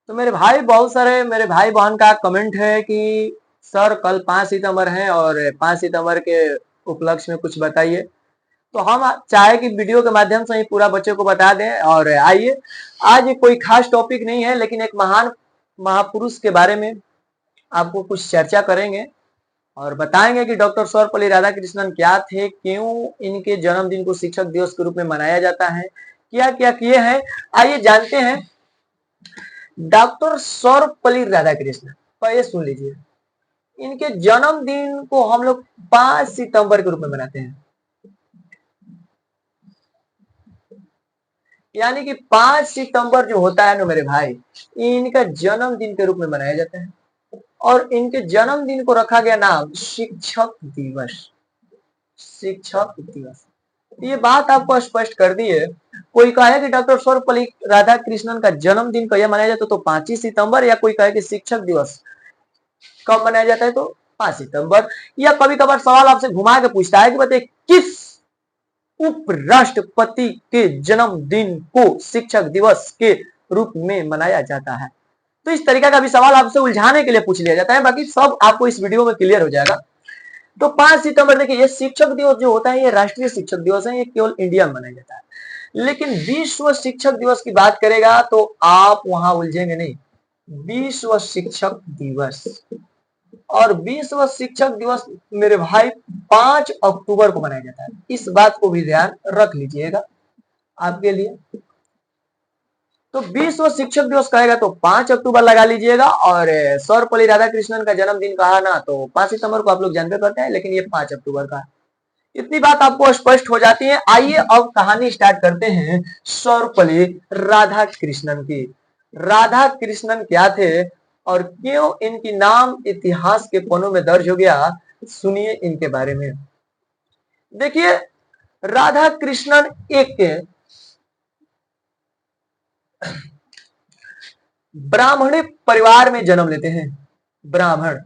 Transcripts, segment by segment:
तो मेरे भाई, बहुत सारे मेरे भाई बहन का कमेंट है कि सर कल 5 सितंबर है और 5 सितंबर के उपलक्ष्य में कुछ बताइए। तो हम चाहे कि वीडियो के माध्यम से ही पूरा बच्चे को बता दें। और आइए, आज कोई खास टॉपिक नहीं है, लेकिन एक महान महापुरुष के बारे में आपको कुछ चर्चा करेंगे और बताएंगे कि डॉक्टर सर्वपल्ली राधाकृष्णन क्या थे, क्यों इनके जन्मदिन को शिक्षक दिवस के रूप में मनाया जाता है, क्या क्या किए हैं। आइए जानते हैं। डॉक्टर सर्वपल्ली राधाकृष्णन, पहले सुन लीजिए, इनके जन्मदिन को हम लोग 5 सितंबर के रूप में मनाते हैं। यानी कि 5 सितंबर जो होता है ना मेरे भाई, इनका जन्मदिन के रूप में मनाया जाता है। और इनके जन्मदिन को रखा गया नाम शिक्षक दिवस। शिक्षक दिवस, ये बात आपको स्पष्ट कर दी है। कोई कहे कि डॉक्टर सर्वपल्ली राधाकृष्णन का जन्मदिन कब मनाया जाता है तो 5 सितंबर, या कोई कहे कि शिक्षक दिवस कब मनाया जाता है तो 5 सितंबर। या कभी कभार सवाल आपसे घुमा के पूछता है कि बताइए किस उपराष्ट्रपति के जन्मदिन को शिक्षक दिवस के रूप में मनाया जाता है। तो इस तरीका का भी सवाल आपसे उलझाने के लिए पूछ लिया जाता है, बाकी सब आपको इस वीडियो में क्लियर हो जाएगा। तो 5 सितंबर, देखिए, ये शिक्षक दिवस जो होता है ये राष्ट्रीय शिक्षक दिवस है, ये केवल इंडिया में मनाया जाता है। लेकिन विश्व शिक्षक दिवस की बात करेगा तो आप वहां उलझेंगे नहीं। विश्व शिक्षक दिवस, और विश्व शिक्षक दिवस मेरे भाई 5 अक्टूबर को मनाया जाता है। इस बात को भी ध्यान रख लीजिएगा आपके लिए। तो विश्व शिक्षक दिवस कहेगा तो 5 अक्टूबर लगा लीजिएगा, और सर्वपल्ली राधाकृष्णन का जन्मदिन कहा ना तो 5 सितंबर को आप लोग जानते करते हैं, लेकिन ये 5 अक्टूबर का है। इतनी बात आपको स्पष्ट हो जाती है। आइए अब कहानी स्टार्ट करते हैं सर्वपल्ली राधाकृष्णन की। राधा कृष्णन क्या थे और क्यों इनकी नाम इतिहास के पन्नों में दर्ज हो गया, सुनिए इनके बारे में। देखिए, राधा कृष्णन एक ब्राह्मणी परिवार में जन्म लेते हैं। ब्राह्मण,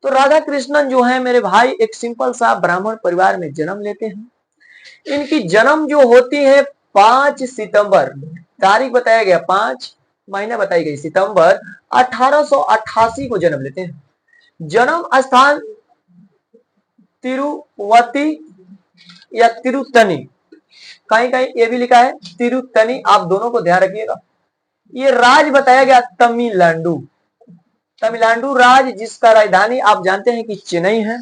तो राधा कृष्णन जो है मेरे भाई एक सिंपल सा ब्राह्मण परिवार में जन्म लेते हैं। इनकी जन्म जो होती है 5 सितंबर, तारीख बताया गया 5, महीना बताई गई सितंबर 1888 को जन्म लेते हैं। जन्म स्थान तिरुवती या तिरुतनी, कहीं कहीं ये भी लिखा है तिरुतनी, आप दोनों को ध्यान रखिएगा। ये राज्य बताया गया तमिलनाडु। तमिलनाडु राज्य, जिसका राजधानी आप जानते हैं कि चेन्नई है।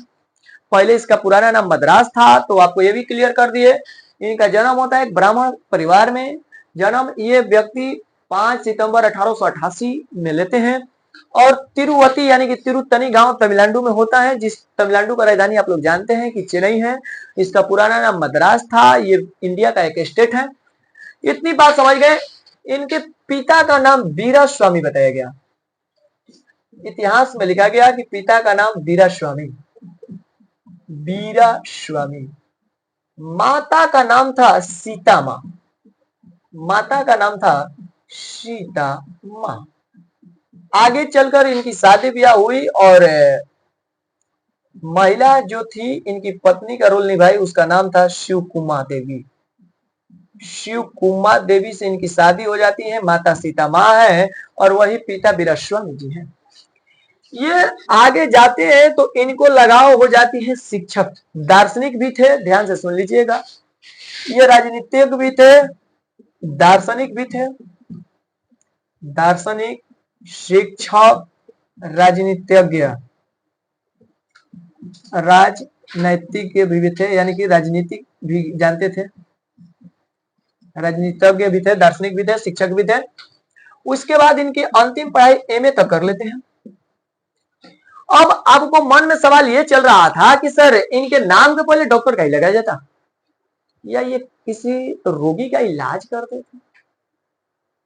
पहले इसका पुराना नाम मद्रास था, तो आपको ये भी क्लियर कर दिए। इनका जन्म होता है एक ब्राह्मण परिवार में। जन्म ये व्यक्ति 5 सितंबर 1888 में लेते हैं, और तिरुवती यानी कि तिरुतनी गांव तमिलनाडु में होता है, जिस तमिलनाडु का राजधानी आप लोग जानते हैं कि चेन्नई है। इसका पुराना नाम मद्रास था। ये इंडिया का एक स्टेट है। इतनी बात समझ गए। इनके पिता का नाम वीरास्वामी बताया गया। इतिहास में लिखा गया कि पिता का नाम वीरास्वामी, वीरास्वामी। माता का नाम था सीता माँ। माता का नाम था सीता माँ। आगे चलकर इनकी शादी ब्याह हुई, और महिला जो थी इनकी पत्नी का रोल निभाई, उसका नाम था शिवकुमा देवी। शिवकुमा देवी से इनकी शादी हो जाती है। माता सीता माँ है और वही पिता वीरास्वामी जी हैं। ये आगे जाते हैं तो इनको लगाव हो जाती है शिक्षक। दार्शनिक भी थे, ध्यान से सुन लीजिएगा। ये राजनीतिज्ञ भी थे, दार्शनिक भी थे। दार्शनिक, शिक्षक, राजनीतिज्ञ, राजनैतिक भी थे, यानी कि राजनीतिक भी जानते थे। राजनीतिज्ञ भी थे, दार्शनिक भी थे, शिक्षक भी थे। उसके बाद इनकी अंतिम पढ़ाई एमए तक कर लेते हैं। अब आपको मन में सवाल ये चल रहा था कि सर इनके नाम के पहले डॉक्टर का ही लगाया जाता, या ये किसी रोगी का इलाज करते थे।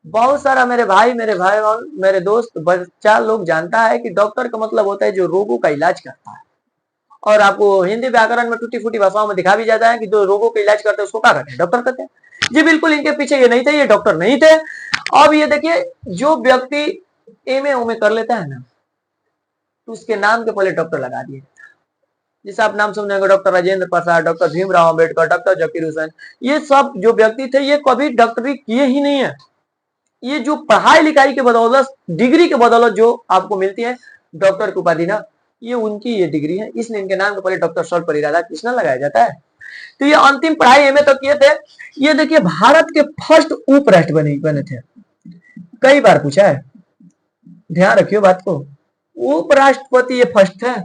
बहुत सारा मेरे भाई और मेरे दोस्त बच्चा लोग जानता है कि डॉक्टर का मतलब होता है जो रोगों का इलाज करता है। और आपको हिंदी व्याकरण में टूटी फूटी भाषाओं में दिखा भी जाता है कि जो रोगों का इलाज करते हैं उसको क्या कहते हैं, डॉक्टर कहते हैं। जी बिल्कुल, इनके पीछे ये नहीं थे, ये डॉक्टर नहीं थे। अब ये देखिए, जो व्यक्ति एमए उमे कर लेता है ना, तो उसके नाम के पहले डॉक्टर लगा दिए। जैसे आप नाम सुनेंगे doctor Rajendra Prasad, doctor Bhimrao Ambedkar, doctor Zakir Hussain, ये सब जो व्यक्ति थे ये कभी डॉक्टरी किए ही नहीं है। ये जो पढ़ाई लिखाई के बदौलत, डिग्री के बदौलत जो आपको मिलती है डॉक्टर की उपाधि ना, ये उनकी ये डिग्री है, इसलिए इनके नाम के पहले डॉक्टर सर्वपल्ली राधाकृष्णन लगाया जाता है। तो ये अंतिम पढ़ाई एमए तक किए थे। ये देखिए भारत के फर्स्ट उपराष्ट्रपति बने थे, कई बार पूछा है, ध्यान रखियो बात को। उपराष्ट्रपति ये फर्स्ट है।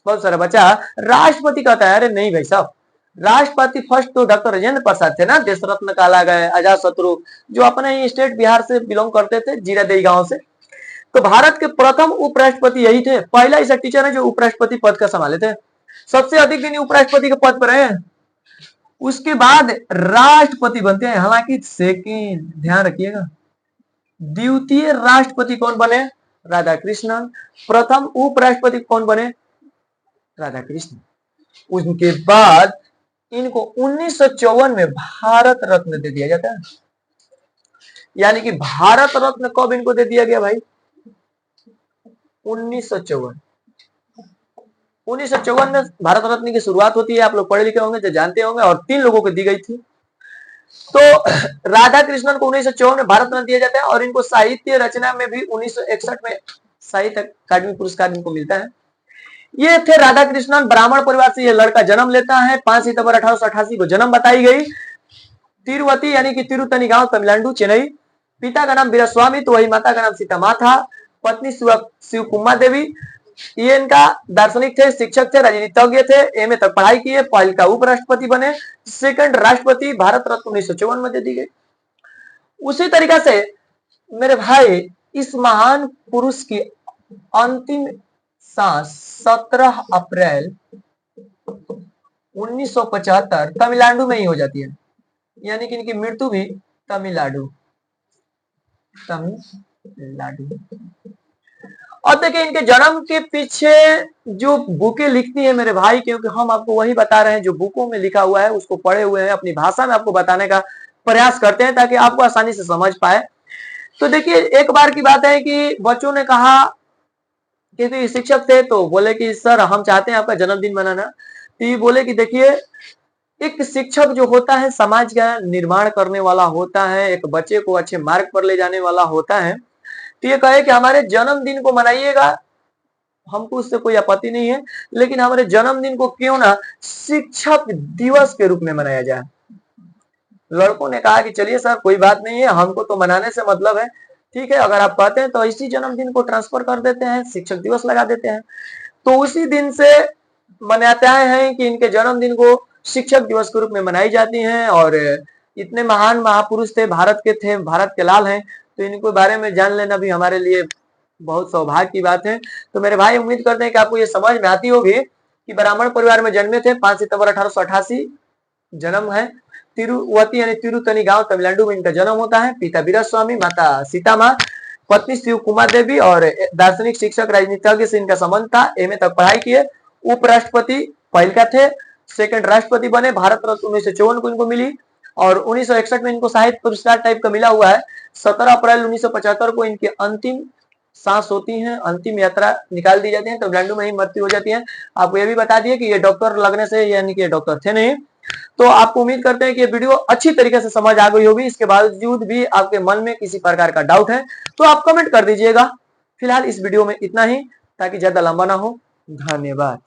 बहुत सारा बच्चा राष्ट्रपति कहता है, अरे नहीं भाई साहब, राष्ट्रपति फर्स्ट तो डॉक्टर राजेंद्र प्रसाद थे ना, देश रत्न कहला गए, अजात शत्रु, जो अपने ही स्टेट बिहार से बिलोंग करते थे, जीरादेई गांव से। तो भारत के प्रथम उपराष्ट्रपति यही थे, पहला ऐसा टीचर है जो उपराष्ट्रपति पद का संभाले थे, सबसे अधिक दिन उपराष्ट्रपति के पद पर रहे। उसके बाद राष्ट्रपति बनते हैं, हालांकि सेकेंड, ध्यान रखिएगा, द्वितीय राष्ट्रपति कौन बने? राधाकृष्णन। प्रथम उपराष्ट्रपति कौन बने? राधाकृष्णन। उसके बाद इनको 1954 में भारत रत्न दे दिया जाता है। यानी कि भारत रत्न कब इनको दे दिया गया भाई? 1954। 1954 में भारत रत्न की शुरुआत होती है, आप लोग पढ़े लिखे होंगे तो जानते होंगे, और 3 लोगों को दी गई थी। तो राधा कृष्णन को 1954 में भारत रत्न दिया जाता है, और इनको साहित्य रचना में भी 1961 में साहित्य अकादमी पुरस्कार इनको मिलता है। ये थे राधा कृष्णन, ब्राह्मण परिवार से ये लड़का जन्म लेता है। 5 सितंबर 1888 को जन्म बताई गई। तिरुवती यानी कि तिरुतनी गांव, तमिलनाडु, चेन्नई। पिता का नाम वीरस्वामी, तो वही माता का नाम सीता माँ था। पत्नी शिव कुमार देवी। ये इनका दार्शनिक थे, शिक्षक थे, राजनीतिज्ञ थे, एमए तक पढ़ाई किए, पहले का उपराष्ट्रपति बने, सेकंड राष्ट्रपति, भारत रत्न 1954 में दे दी गई। उसी तरीका से मेरे भाई इस महान पुरुष की अंतिम सांस 17 अप्रैल 1975 तमिलनाडु में ही हो जाती है, यानी कि इनकी मृत्यु भी तमिलनाडु। और देखिए इनके जन्म के पीछे जो बुकें लिखती है मेरे भाई, क्योंकि हम आपको वही बता रहे हैं जो बुकों में लिखा हुआ है, उसको पढ़े हुए हैं, अपनी भाषा में आपको बताने का प्रयास करते हैं ताकि आपको आसानी से समझ पाए। तो देखिए एक बार की बात है कि बच्चों ने कहा कि शिक्षक थे, तो बोले कि सर हम चाहते हैं आपका जन्मदिन मनाना। तो ये बोले कि देखिए एक शिक्षक जो होता है समाज का निर्माण करने वाला होता है, एक बच्चे को अच्छे मार्ग पर ले जाने वाला होता है। तो ये कहे कि हमारे जन्मदिन को मनाइएगा, हमको उससे कोई आपत्ति नहीं है, लेकिन हमारे जन्मदिन को क्यों ना शिक्षक दिवस के रूप में मनाया जाए। लड़कों ने कहा कि चलिए सर कोई बात नहीं है, हमको तो मनाने से मतलब है, ठीक है, अगर आप कहते हैं तो इसी जन्मदिन को ट्रांसफर कर देते हैं, शिक्षक दिवस लगा देते हैं। तो उसी दिन से मनाते आए हैं कि इनके जन्मदिन को शिक्षक दिवस के रूप में मनाई जाती हैं। और इतने महान महापुरुष थे, भारत के थे, भारत के लाल हैं, तो इनको बारे में जान लेना भी हमारे लिए बहुत सौभाग्य की बात है। तो मेरे भाई उम्मीद करते हैं कि आपको ये समझ में आती होगी कि ब्राह्मण परिवार में जन्मे थे। 5 सितंबर 1888 जन्म है। तिरुवती यानी तिरुतनी गांव, तमिलनाडु में इनका जन्म होता है। पिता वीरस्वामी, माता सीता माँ, पत्नी शिव कुमार देवी, और दार्शनिक, शिक्षक, राजनीतिज्ञ से इनका संबंध था। एमए तक पढ़ाई किए। उपराष्ट्रपति पहले का थे, सेकंड राष्ट्रपति बने। भारत रत्न 1954 को इनको मिली, और 1961 में इनको साहित्य पुरस्कार टाइप का मिला हुआ है। 17 अप्रैल 1975 को इनकी अंतिम सांस होती है, अंतिम यात्रा निकाल दी जाती है, तमिलनाडु में ही मृत्यु हो जाती है। आपको ये भी बता दिए कि ये डॉक्टर लगने से, यानी कि डॉक्टर थे नहीं। तो आपको उम्मीद करते हैं कि ये वीडियो अच्छी तरीके से समझ आ गई होगी। इसके बावजूद भी आपके मन में किसी प्रकार का डाउट है तो आप कमेंट कर दीजिएगा। फिलहाल इस वीडियो में इतना ही, ताकि ज्यादा लंबा ना हो। धन्यवाद।